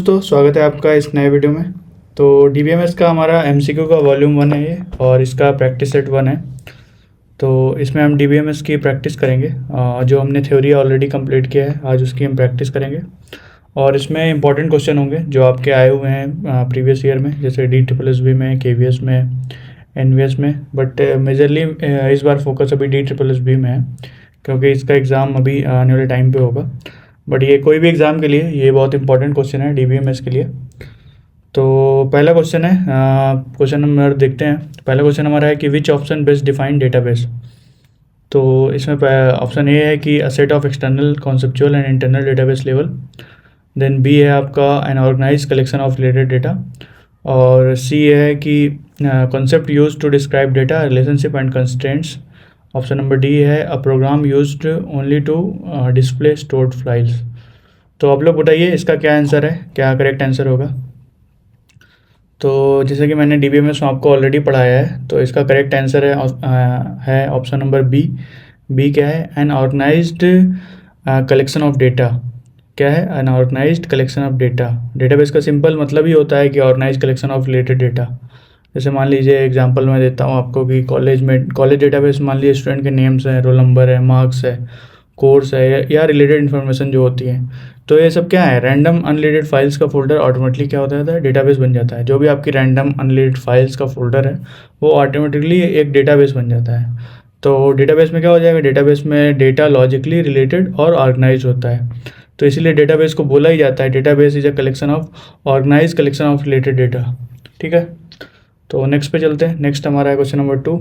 दोस्तों, स्वागत है आपका इस नए वीडियो में। तो डीबीएमएस का हमारा एमसीक्यू का वॉल्यूम 1 है ये, और इसका प्रैक्टिस सेट 1 है। तो इसमें हम डीबीएमएस की प्रैक्टिस करेंगे। जो हमने थ्योरी ऑलरेडी कंप्लीट किया है, आज उसकी हम प्रैक्टिस करेंगे। और इसमें इंपॉर्टेंट क्वेश्चन होंगे जो आपके आए हुए हैं प्रीवियस ईयर में, जैसे DSSB में, KVS में, NVS में। बट मेजरली इस बार फोकस अभी DSSB में है, क्योंकि इसका एग्ज़ाम अभी आने वाले टाइम पे होगा। बट ये कोई भी एग्ज़ाम के लिए ये बहुत इंपॉर्टेंट क्वेश्चन है डीबीएमएस के लिए। तो पहला क्वेश्चन है, क्वेश्चन नंबर देखते हैं। पहला क्वेश्चन हमारा है कि which option best define database. तो इसमें ऑप्शन ए है कि a set of external conceptual and internal database level. Then B है आपका an organise collection of related data. और सी है कि concept use to describe data relationship and constraints. Option number D है a program used only to display stored files. तो आप लोग बताइए इसका क्या आंसर है, क्या करेक्ट आंसर होगा। तो जैसे कि मैंने डीबीएमएस में आपको ऑलरेडी पढ़ाया है, तो इसका करेक्ट आंसर है ऑप्शन नंबर बी। बी क्या है? An organized collection of data. क्या है? An organized collection of data. Database का सिंपल मतलब ही होता है कि organized collection of related data. जैसे मान लीजिए एग्जांपल मैं देता हूँ आपको कि कॉलेज डेटाबेस, मान लीजिए स्टूडेंट के नेम्स हैं, रोल नंबर है, मार्क्स है, कोर्स है, या रिलेटेड इन्फॉर्मेशन जो होती है। तो ये सब क्या है? रैंडम अनरिलेटेड फाइल्स का फोल्डर ऑटोमेटिकली क्या होता है? डेटाबेस बन जाता है। जो भी आपकी रैंडम अनरिलेटेड फाइल्स का फोल्डर है वो ऑटोमेटिकली एक डेटाबेस बन जाता है। तो डेटाबेस में क्या हो जाएगा? डेटाबेस में डेटा लॉजिकली रिलेटेड और ऑर्गेनाइज होता है। तो इसीलिए डेटाबेस को बोला ही जाता है database is a collection of organize collection of related data. ठीक है, तो नेक्स्ट पे चलते हैं। नेक्स्ट हमारा है क्वेश्चन नंबर 2,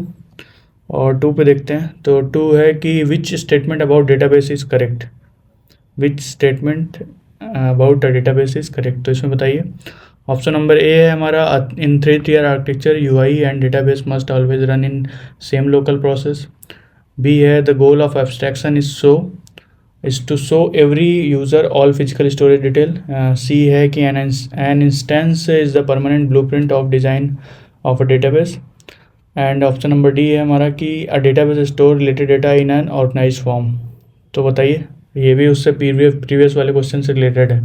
और 2 पे देखते हैं। तो 2 है कि which statement about database is correct. Which statement about the database is correct. तो इसमें बताइए। ऑप्शन नंबर ए है हमारा in 3 tier architecture UI and database must always run in same local process. B है the goal of abstraction is to show every user all physical storage detail. C है कि an instance is the permanent blueprint of design of a database. And option number D है हमारा कि a database store related data in an organize form. तो बताइए, ये भी उससे प्रीवियस वाले क्वेश्चन से रिलेटेड है।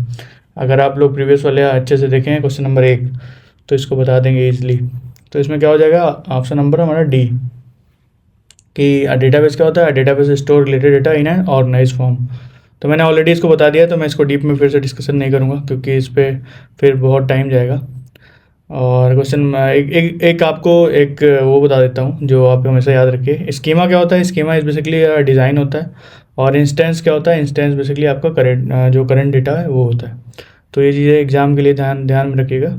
अगर आप लोग प्रीवियस वाले अच्छे से देखें क्वेश्चन नंबर 1, तो इसको बता देंगे ईजिली। तो इसमें क्या हो जाएगा? ऑप्शन नंबर हमारा डी, कि डेटाबेस क्या होता है? Database store related data in an organize form. तो मैंने ऑलरेडी इसको बता दिया, तो मैं इसको डीप में फिर से डिस्कशन नहीं करूँगा, क्योंकि इस पर फिर बहुत टाइम जाएगा। और क्वेश्चन एक आपको एक वो बता देता हूँ जो आप हमेशा याद रखिए। स्कीमा क्या होता है? स्कीमा इज बेसिकली डिज़ाइन होता है। और इंस्टेंस क्या होता है? इंस्टेंस बेसिकली आपका जो करंट डेटा है वो होता है। तो ये चीज़ें एग्जाम के लिए ध्यान में रखिएगा।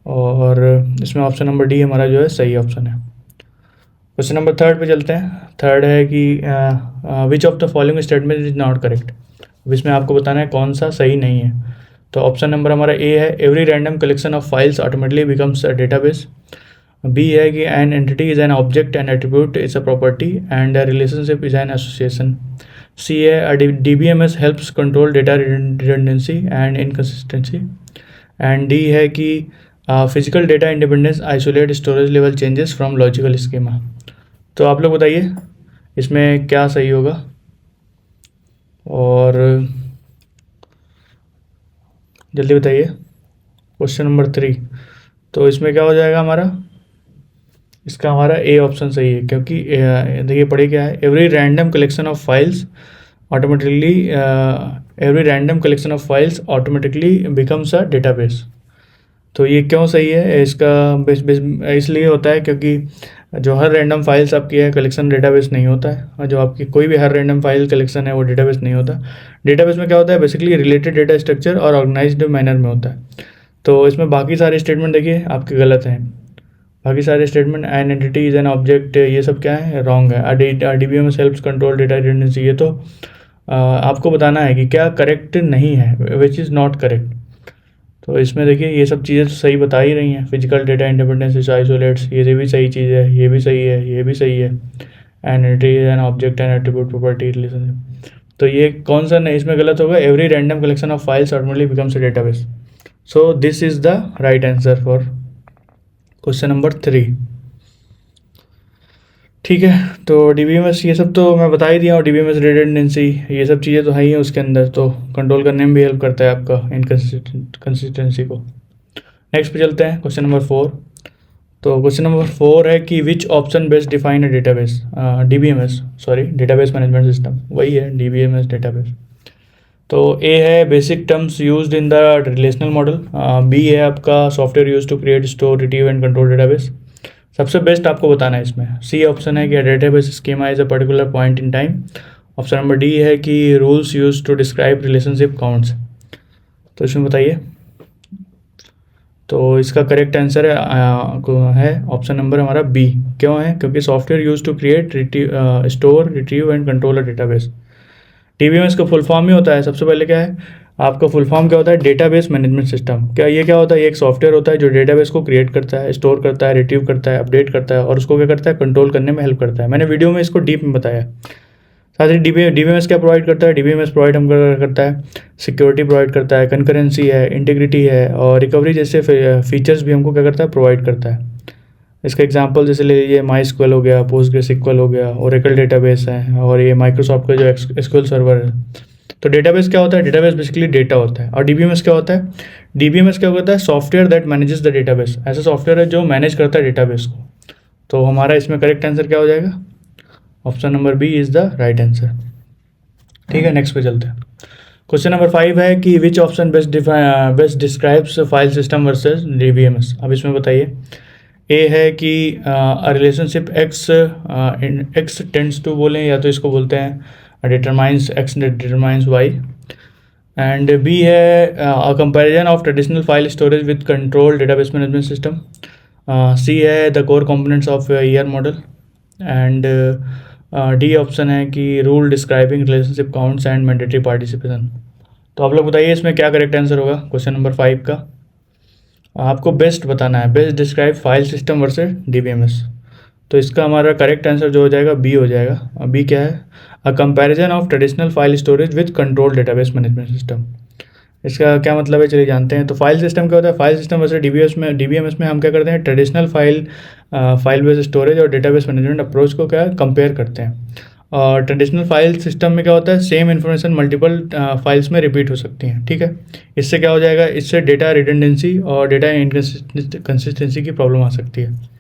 और इसमें ऑप्शन नंबर डी हमारा जो है सही ऑप्शन है। क्वेश्चन नंबर 3 पे चलते हैं। 3 है कि which of the following statement is not correct. अब इसमें आपको बताना है कौन सा सही नहीं है। तो ऑप्शन नंबर हमारा ए है every random collection of files automatically becomes a database. B है कि an entity is an object and attribute is a property and a relationship is an association. C है DBMS helps control data redundancy and inconsistency. And D है कि physical data independence isolate storage level changes from logical schema. तो आप लोग बताइए इसमें क्या सही होगा। और जल्दी बताइए। क्वेश्चन नंबर 3, तो इसमें क्या हो जाएगा हमारा? इसका हमारा ए ऑप्शन सही है, क्योंकि देखिए पढ़े क्या है? Every random collection of files automatically becomes a database. तो ये क्यों सही है? इसका इसलिए होता है क्योंकि जो हर रैंडम फाइल्स आपकी है कलेक्शन डेटाबेस नहीं होता है, और जो आपकी कोई भी हर रैंडम फाइल कलेक्शन है वो डेटाबेस नहीं होता। डेटाबेस में क्या होता है? बेसिकली रिलेटेड डेटा स्ट्रक्चर और ऑर्गेनाइज्ड मैनर में होता है। तो इसमें बाकी सारे स्टेटमेंट देखिए आपके गलत हैं। बाकी सारे statement N entity is an object, ये सब क्या है? रॉन्ग है। DBMS helps control data redundancy, ये तो आपको बताना है कि क्या करेक्ट नहीं है, विच इज़ नॉट करेक्ट। तो इसमें देखिए ये सब चीज़ें तो सही बता ही रही हैं। फिजिकल डेटा इंडिपेंडेंस आइसोलेट्स, ये भी सही चीज़ है, ये भी सही है, ये भी सही है। N entity is an object and attribute property relationship. तो ये कौन सा नहीं इसमें गलत होगा? Every random collection of files automatically becomes a database. So this is the right answer for question number 3। ठीक है, तो DBMS ये सब तो मैं बता ही दिया, और DBMS रिडंडेंसी ये सब चीज़ें तो है ही है उसके अंदर, तो कंट्रोल करने में भी हेल्प करता है आपका इनकन्सिस्टेंसी को। नेक्स्ट पे चलते हैं, क्वेश्चन नंबर 4। तो क्वेश्चन नंबर 4 है कि which option best define a database, DBMS sorry, database management system, वही है DBMS डेटाबेस। तो ए है basic terms used in the relational model, B है आपका software use to create, store, retrieve and control database. सबसे best आपको बताना है इसमें, सी ऑप्शन है कि database schema is a particular point in time. Option number D है कि rules use to describe relationship counts. तो इसमें बताइए। तो इसका करेक्ट आंसर है ऑप्शन नंबर हमारा बी। क्यों है? क्योंकि software use to create, store, retrieve and control a database. DBMS का फुल फॉर्म ही होता है, सबसे पहले क्या है आपका फुल फॉर्म क्या होता है, डेटाबेस मैनेजमेंट सिस्टम। क्या होता है? ये एक सॉफ्टवेयर होता है जो डेटाबेस को क्रिएट करता है, स्टोर करता है, रिट्रीव करता है, अपडेट करता है, और उसको क्या करता है, कंट्रोल करने में हेल्प करता है। मैंने वीडियो में इसको डीप में बताया। साथ ही DBMS क्या प्रोवाइड करता है? DBMS प्रोवाइड हम करता है सिक्योरिटी प्रोवाइड करता है, कंकरेंसी है, इंटीग्रिटी है, और रिकवरी जैसे फीचर्स भी हमको क्या करता है, प्रोवाइड करता है। इसका एग्जांपल जैसे ले लीजिए, MySQL हो गया, PostgreSQL हो गया, ओरेकल डेटाबेस है, और ये माइक्रोसॉफ्ट का जो SQL सर्वर है। तो डेटाबेस क्या होता है? डेटाबेस बेसिकली डेटा होता है। और DBMS क्या होता है? DBMS क्या होता है? Software that manages the database. ऐसा सॉफ्टवेयर है जो मैनेज करता है डेटाबेस को। तो हमारा इसमें करेक्ट आंसर क्या हो जाएगा? Option number B is the right answer. ठीक है, नेक्स्ट पे चलते हैं। क्वेश्चन नंबर 5 है कि which option best describes file system versus DBMS। अब इसमें बताइए। ए है कि रिलेशनशिप एक्स टेंड्स टू बोलें, या तो इसको बोलते हैं determines X determines Y. And B है a comparison of traditional file storage with control database management system. C है the core components of ER model. And D option है कि rule describing relationship counts and mandatory participation. तो आप लोग बताइए इसमें क्या करेक्ट आंसर होगा क्वेश्चन नंबर 5 का। आपको बेस्ट बताना है, best describe file system versus DBMS। तो इसका हमारा करेक्ट आंसर जो हो जाएगा बी हो जाएगा। बी क्या है? A comparison of traditional file storage with control database management system. इसका क्या मतलब है, चलिए जानते हैं। तो फाइल सिस्टम क्या होता है? फाइल सिस्टम वर्सेस DBMS में हम क्या करते हैं, ट्रेडिशनल फाइल बेस्ड स्टोरेज और डेटाबेस मैनेजमेंट अप्रोच को क्या कंपेयर करते हैं। और ट्रेडिशनल फाइल सिस्टम में क्या होता है, सेम इन्फॉर्मेशन मल्टीपल फाइल्स में रिपीट हो सकती हैं। ठीक है, इससे क्या हो जाएगा, इससे डेटा रिडंडेंसी और डेटा इनकन्सिस्टेंसी की प्रॉब्लम आ सकती है।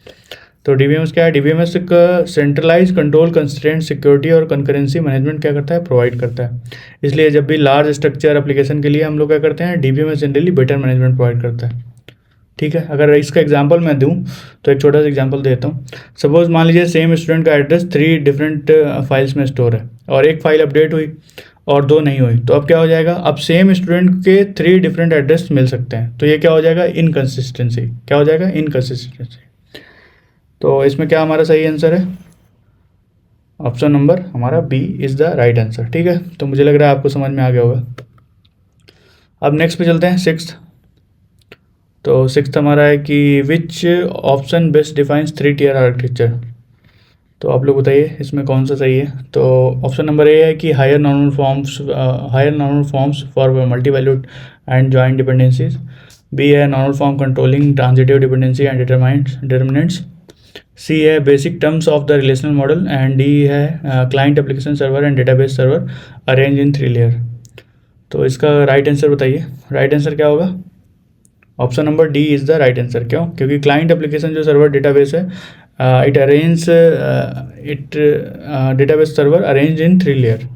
तो DBMS क्या है? DBMS का सेंट्रलाइज कंट्रोल, कंस्ट्रेंट, सिक्योरिटी और कंकरेंसी मैनेजमेंट क्या करता है, प्रोवाइड करता है। इसलिए जब भी लार्ज स्ट्रक्चर एप्लीकेशन के लिए हम लोग क्या करते हैं, DBMS generally better management provide करता है। ठीक है, अगर इसका एग्जांपल मैं दूं तो एक छोटा सा एग्जांपल देता हूँ। सपोज मान लीजिए सेम स्टूडेंट का एड्रेस 3 डिफरेंट फाइल्स में स्टोर है, और एक फाइल अपडेट हुई और 2 नहीं हुई, तो अब क्या हो जाएगा, अब सेम स्टूडेंट के 3 डिफरेंट एड्रेस मिल सकते हैं। तो ये क्या हो जाएगा, इनकन्सिस्टेंसी। क्या हो जाएगा, इनकन्सिस्टेंसी। तो इसमें क्या हमारा सही आंसर है? ऑप्शन नंबर हमारा B is the right answer. ठीक है, तो मुझे लग रहा है आपको समझ में आ गया होगा। अब नेक्स्ट पे चलते हैं, 6th। तो 6th हमारा है कि which option best defines 3 tier architecture. तो आप लोग बताइए इसमें कौन सा सही है। तो ऑप्शन नंबर ए है कि higher normal forms for multi valued and joint dependencies. B है normal form controlling transitive dependency and determinants. C है basic terms of the relational model. And D है client application server and database server arrange in 3 layer. तो इसका right answer बताइए, right answer क्या होगा? Option number D is the right answer. क्यों? क्योंकि client application जो सर्वर डेटाबेस है, database server arrange in 3 layer.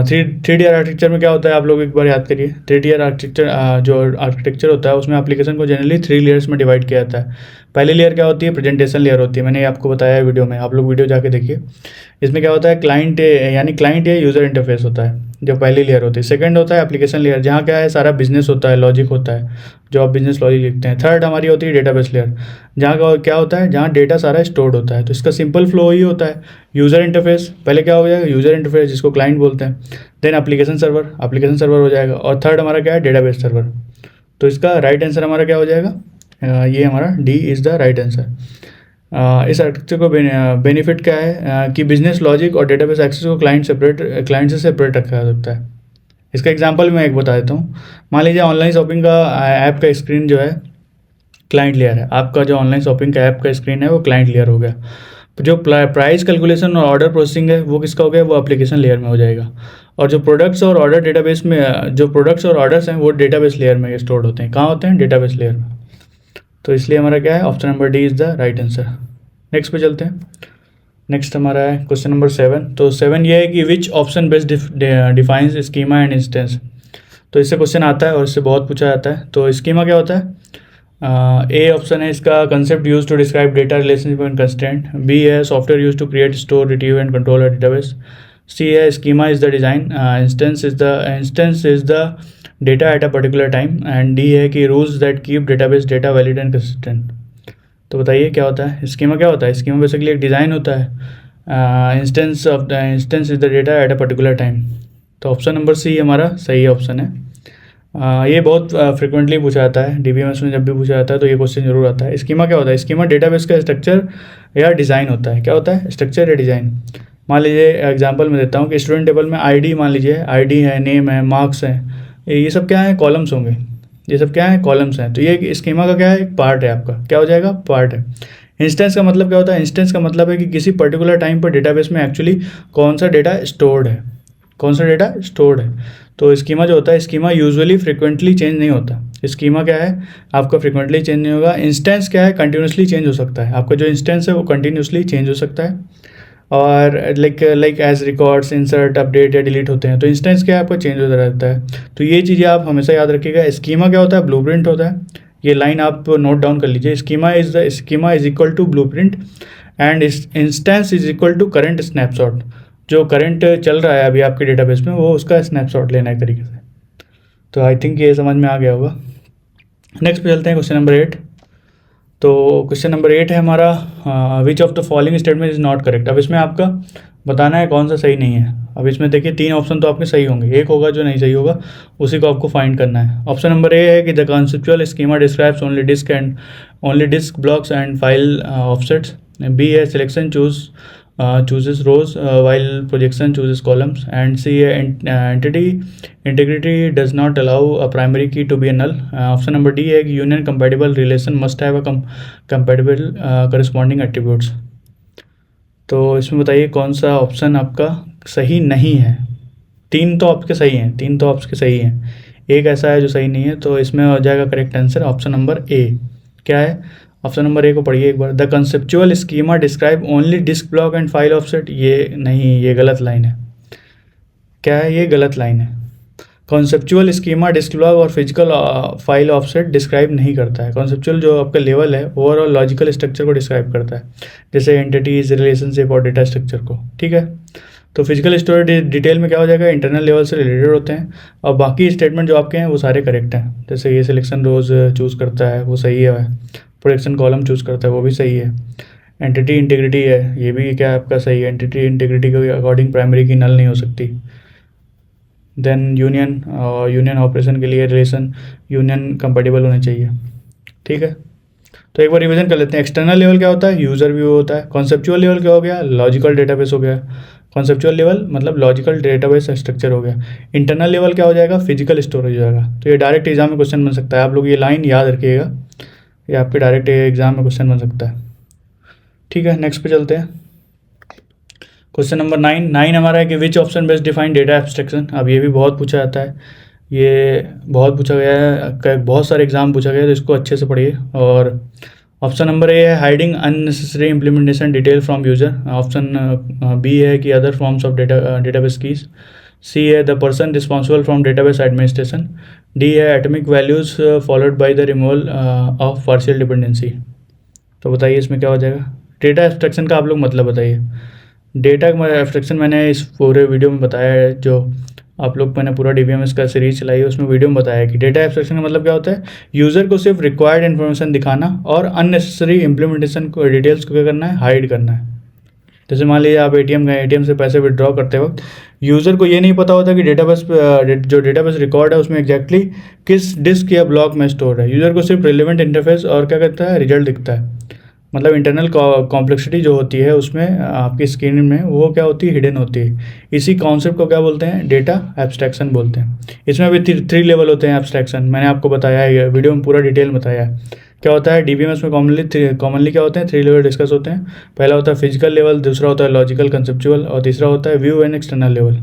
3 tier architecture में क्या होता है, आप लोग एक बार याद करिए। 3 tier आर्किटेक्चर जो आर्किटेक्चर होता है उसमें एप्लीकेशन को जनरली 3 लेयर्स में डिवाइड किया जाता है। पहली लेयर क्या होती है, प्रेजेंटेशन लेयर होती है। मैंने आपको बताया है वीडियो में, आप लोग वीडियो जाके देखिए। इसमें क्या होता है, क्लाइंट या यूज़र इंटरफेस होता है, जो पहली लेयर होती है। सेकंड होता है एप्लीकेशन लेयर, जहाँ क्या है, सारा बिजनेस होता है, लॉजिक होता है, जो आप बिजनेस लॉजिक लिखते हैं। थर्ड हमारी होती है डेटाबेस लेयर, जहाँ क्या होता है, जहाँ डेटा सारा स्टोर्ड होता है। तो इसका सिंपल फ्लो ही होता है, यूज़र इंटरफेस पहले क्या हो जाएगा, यूज़र इंटरफेस जिसको क्लाइंट बोलते हैं, देन एप्लीकेशन सर्वर हो जाएगा, और थर्ड हमारा क्या है, डेटाबेस सर्वर। तो इसका राइट आंसर हमारा क्या हो जाएगा, ये हमारा D is the right answer. इस आर्किटेक्चर को बेनिफिट क्या है कि बिजनेस लॉजिक और डेटाबेस एक्सेस को क्लाइंट से सेपरेट रखा जा सकता है। इसका एग्जांपल मैं एक बता देता हूँ। मान लीजिए ऑनलाइन शॉपिंग का ऐप का स्क्रीन जो है क्लाइंट लेयर है, आपका जो ऑनलाइन शॉपिंग का ऐप का स्क्रीन है वो क्लाइंट लेयर हो गया। जो प्राइस कैलकुलेशन और ऑर्डर प्रोसेसिंग है वो किसका हो गया, वो एप्लीकेशन लेयर में हो जाएगा। और जो प्रोडक्ट्स और ऑर्डर डेटाबेस में, जो प्रोडक्ट्स और ऑर्डर्स हैं वो डेटाबेस लेयर में स्टोर होते हैं। कहाँ होते हैं, डेटाबेस लेयर में। तो इसलिए हमारा क्या है, option number D is the right answer. Next पे चलते हैं। नेक्स्ट हमारा है क्वेश्चन नंबर 7। तो 7 ये है कि which option best defines schema and instance. तो इससे क्वेश्चन आता है और इससे बहुत पूछा जाता है। तो स्कीमा क्या होता है, ए ऑप्शन है इसका, concept use to describe data relationship and constraint. B है software use to create, store, retrieve and control a database. C है schema is the design, instance is the data at a particular time. And D है कि rules that keep database data valid and consistent. तो बताइए क्या होता है schema, क्या होता है स्कीमा। बेसिकली एक डिज़ाइन होता है, instance is the data at a particular time. तो ऑप्शन नंबर सी हमारा सही ऑप्शन है। ये बहुत फ्रिक्वेंटली पूछा जाता है डीबीएमएस में, जब भी पूछा जाता है तो ये क्वेश्चन जरूर आता है। स्कीमा क्या होता है, स्कीमा डेटाबेस का स्ट्रक्चर या डिज़ाइन होता है। क्या होता है, स्ट्रक्चर या डिज़ाइन। मान लीजिए एग्जांपल में देता हूँ कि स्टूडेंट टेबल में आईडी, मान लीजिए आईडी है, नेम है, मार्क्स है, ये सब क्या है, कॉलम्स होंगे। ये सब क्या है, कॉलम्स हैं। तो ये स्कीमा का क्या है, एक पार्ट है आपका, क्या हो जाएगा, पार्ट है। इंस्टेंस का मतलब क्या होता है, इंस्टेंस का मतलब है कि किसी पर्टिकुलर टाइम पर डेटाबेस में एक्चुअली कौन सा डेटा स्टोर्ड है, कौन सा डेटा स्टोर्ड है। तो स्कीमा जो होता है, स्कीमा यूजुअली फ्रिक्वेंटली चेंज नहीं होता। स्कीमा क्या है, आपका फ्रिक्वेंटली चेंज नहीं होगा। इंस्टेंस क्या है, कंटिन्यूसली चेंज हो सकता है। आपका जो इंस्टेंस है वो कंटिन्यूसली चेंज हो सकता है। और like as records, insert, update या डिलीट होते हैं। तो इंस्टेंस क्या है, आपका चेंज होता रहता है। तो ये चीज़ें आप हमेशा याद रखिएगा। स्कीमा क्या होता है, ब्लूप्रिंट होता है। ये लाइन आप नोट डाउन कर लीजिए। Schema is equal to blueprint and instance is equal to current snapshot. जो करंट चल रहा है अभी आपके डेटाबेस में, वो उसका स्नैपशॉट लेना एक तरीके से। तो आई थिंक ये समझ में आ गया होगा। नेक्स्ट पे चलते हैं क्वेश्चन नंबर 8। तो क्वेश्चन नंबर 8 है हमारा, which of the following statement is not correct. अब इसमें आपका बताना है कौन सा सही नहीं है। अब इसमें देखिए 3 ऑप्शन तो आपके सही होंगे, एक होगा जो नहीं सही होगा, उसी को आपको फाइंड करना है। ऑप्शन नंबर ए है कि the conceptual schema describes only disk blocks and file offsets. B है selection chooses rows while projection chooses columns. And C entity integrity does not allow a primary key to be a null. Option number D है कि union compatible relation must have a compatible corresponding attributes. तो इसमें बताइए कौन सा option आपका सही नहीं है। 3 तो आपके सही हैं, 3 तो आपके सही हैं, एक ऐसा है जो सही नहीं है। तो इसमें हो जाएगा correct answer option number A. क्या है, ऑप्शन नंबर ए को पढ़िए एक बार। The conceptual schema describe only disk block and file offset. ये नहीं, ये गलत लाइन है। क्या है, ये गलत लाइन है। कॉन्सेप्चुअल स्कीमा डिस्क ब्लॉक और फिजिकल फाइल ऑफसेट डिस्क्राइब नहीं करता है। कॉन्सेप्चुअल जो आपका लेवल है ओवरऑल लॉजिकल स्ट्रक्चर को डिस्क्राइब करता है, जैसे एंटिटीज, रिलेशनशिप और डेटा स्ट्रक्चर को। ठीक है, तो फिजिकल स्टोरेज डिटेल में क्या हो जाएगा, इंटरनल लेवल से रिलेटेड होते हैं। और बाकी स्टेटमेंट जो आपके हैं वो सारे करेक्ट हैं। जैसे ये सिलेक्शन रोज चूज़ करता है, वो सही है। प्रोजेक्शन कॉलम चूज़ करता है, वो भी सही है। एंटिटी इंटीग्रिटी है, ये भी क्या आपका सही है। एंटिटी इंटीग्रिटी के अकॉर्डिंग प्राइमरी की नल नहीं हो सकती। देन यूनियन ऑपरेशन के लिए रिलेशन यूनियन कंपेटिबल होने चाहिए। ठीक है, तो एक बार रिवीजन कर लेते हैं। एक्सटर्नल लेवल क्या होता है, यूज़र व्यू होता है। कॉन्सेप्चुअल लेवल क्या हो गया, लॉजिकल डेटाबेस हो गया। कॉन्सेप्चुअल लेवल मतलब लॉजिकल डेटाबेस स्ट्रक्चर हो गया। इंटरनल लेवल क्या हो जाएगा, फिजिकल स्टोरेज हो जाएगा। तो ये डायरेक्ट एग्जाम में क्वेश्चन बन सकता है, आप लोग ये लाइन याद रखिएगा, ये आपके डायरेक्ट एग्जाम में क्वेश्चन बन सकता है। ठीक है, नेक्स्ट पे चलते हैं। क्वेश्चन नंबर 9 हमारा है कि which option best define data abstraction. अब ये भी बहुत पूछा जाता है, ये बहुत पूछा गया है, बहुत सारे एग्जाम पूछा गया है, तो इसको अच्छे से पढ़िए। और ऑप्शन नंबर ए है hiding unnecessary implementation detail from user. Option B है कि other forms of database keys. C है the person responsible from database administration. D है atomic values followed by the removal of partial dependency. तो बताइए इसमें क्या हो जाएगा। डेटा एब्स्ट्रैक्शन का आप लोग मतलब बताइए। डेटा एब्स्ट्रैक्शन मैंने इस पूरे वीडियो में बताया है, जो आप लोग मैंने पूरा डीबीएमएस का सीरीज चलाई है, उसमें वीडियो में बताया कि डेटा एब्स्ट्रैक्शन का मतलब क्या होता है, यूज़र को सिर्फ रिक्वायर्ड इन्फॉर्मेशन दिखाना और अननेसेसरी इम्प्लीमेंटेशन को, डिटेल्स को क्या करना है, हाइड करना है। जैसे मान लीजिए आप एटीएम गए, एटीएम से पैसे विड्रॉ करते वक्त यूज़र को ये नहीं पता होता कि जो डेटाबेस रिकॉर्ड है उसमें एग्जैक्टली किस डिस्क या ब्लॉक में स्टोर है। यूज़र को सिर्फ रिलेवेंट इंटरफेस और क्या कहता है, रिजल्ट दिखता है। मतलब इंटरनल कॉम्प्लेक्सिटी जो होती है उसमें आपकी स्क्रीन में, वो क्या होती है, हिडन होती है। इसी कॉन्सेप्ट को क्या बोलते हैं, डेटा एब्स्ट्रैक्शन बोलते हैं। इसमें भी 3 लेवल होते हैं एब्स्ट्रैक्शन, मैंने आपको बताया है, वीडियो में पूरा डिटेल बताया है। क्या होता है DBMS में कॉमनली क्या होते हैं, 3 लेवल डिस्कस होते हैं। पहला होता है फिजिकल लेवल, दूसरा होता है लॉजिकल कंसेप्चुअल, और तीसरा होता है व्यू एंड एक्सटर्नल लेवल।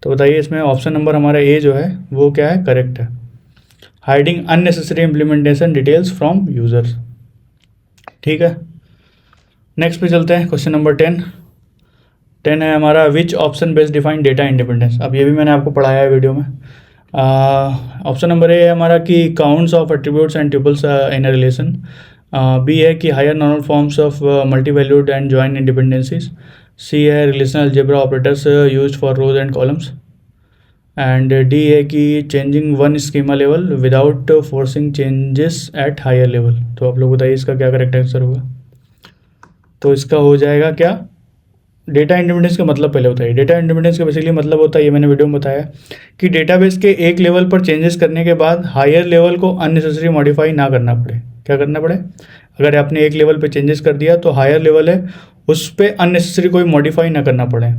तो बताइए इसमें ऑप्शन नंबर हमारा ए जो है वो क्या है, करेक्ट है। Hiding unnecessary implementation details from users. ठीक है, नेक्स्ट पे चलते हैं। क्वेश्चन नंबर 10 है हमारा, which option based define data independence. अब ये भी मैंने आपको पढ़ाया है वीडियो में। ऑप्शन नंबर ए है हमारा कि counts of attributes and tuples in a relation. B है कि higher normal forms of multi valued and join independencies. C है relational algebra operators used for rows and columns. And D है कि changing one schema level without forcing changes at higher level. तो आप लोग बताइए इसका क्या करेक्ट आंसर होगा। तो इसका हो जाएगा क्या, डेटा इंडिपेंडेंस का मतलब पहले बताइए। डेटा इंडिपेंडेंस का बेसिकली मतलब होता है, ये मैंने वीडियो में बताया, कि डेटाबेस के एक लेवल पर चेंजेस करने के बाद हायर लेवल को अननेसेसरी मॉडिफाई ना करना पड़े। क्या करना पड़े, अगर आपने एक लेवल पे चेंजेस कर दिया तो हायर लेवल है उस पर अननेसेसरी कोई मॉडिफाई ना करना पड़े।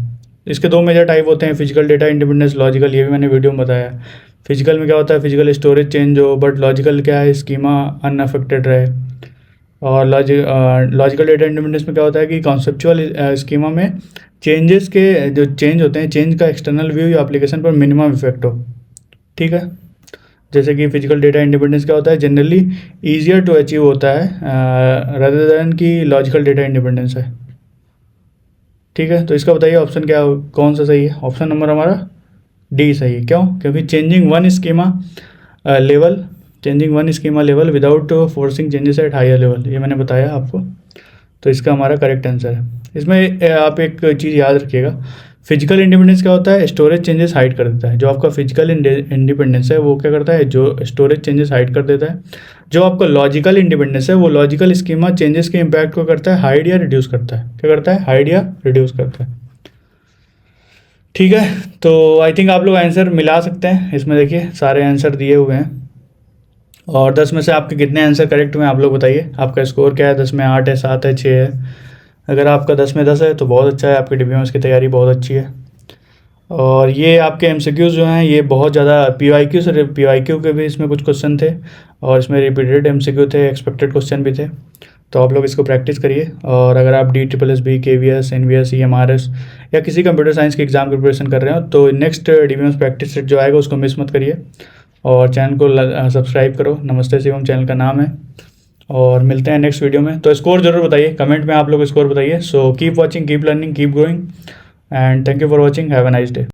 इसके 2 मेजर टाइप होते हैं, फिजिकल डेटा इंडिपेंडेंस, लॉजिकल, ये भी मैंने वीडियो में बताया। फिजिकल में क्या होता है, फिजिकल स्टोरेज चेंज हो, बट लॉजिकल क्या है, स्कीमा अनअफेक्टेड रहे। और लॉजिकल डेटा इंडिपेंडेंस में क्या होता है कि कॉन्सेप्चुअल स्कीमा में चेंजेस के जो चेंज होते हैं, चेंज का एक्सटर्नल व्यू या एप्लीकेशन पर मिनिमम इफेक्ट हो। ठीक है, जैसे कि फिजिकल डेटा इंडिपेंडेंस क्या होता है, जनरली ईजियर टू अचीव होता है रादर देन कि लॉजिकल डेटा इंडिपेंडेंस है। ठीक है, तो इसका बताइए ऑप्शन क्या, कौन सा सही है। ऑप्शन नंबर हमारा डी सही है। क्यों, क्योंकि changing one schema level without forcing changes at higher level, ये मैंने बताया आपको। तो इसका हमारा करेक्ट आंसर है। इसमें आप एक चीज़ याद रखिएगा, फिजिकल इंडिपेंडेंस क्या होता है, स्टोरेज चेंजेस हाइड कर देता है। जो आपका फिजिकल इंडिपेंडेंस है वो क्या करता है, जो स्टोरेज चेंजेस हाइड कर देता है। जो आपका लॉजिकल इंडिपेंडेंस है वो लॉजिकल स्कीमा चेंजेस के इम्पैक्ट को करता है हाइड या रिड्यूस करता है। क्या करता है, हाइड या रिड्यूस करता है। ठीक है, तो आई थिंक आप लोग आंसर मिला सकते हैं। इसमें देखिए सारे आंसर दिए हुए हैं, और 10 में से आपके कितने आंसर करेक्ट हुए आप लोग बताइए। आपका स्कोर क्या है, 10 में 8 है, 7 है, 6 है। अगर आपका 10 में 10 है तो बहुत अच्छा है, आपकी DBMS की तैयारी बहुत अच्छी है। और ये आपके MCQs जो हैं ये बहुत ज़्यादा PYQ के भी इसमें कुछ क्वेश्चन थे, और इसमें रिपीटेड MCQ थे, एक्सपेक्टेड क्वेश्चन भी थे। तो आप लोग इसको प्रैक्टिस करिए। और अगर आप DSSB, KVS, NVS, EMRS या किसी कंप्यूटर साइंस के एग्ज़ाम की प्रिपरेशन कर रहे हो तो नेक्स्ट DBMS प्रैक्टिस सेट जो आएगा उसको मिस मत करिए, और चैनल को सब्सक्राइब करो। नमस्ते शिवम चैनल का नाम है, और मिलते हैं नेक्स्ट वीडियो में। तो स्कोर जरूर बताइए, कमेंट में आप लोग स्कोर बताइए। So keep watching, keep learning, keep growing, and thank you for watching. Have a nice day.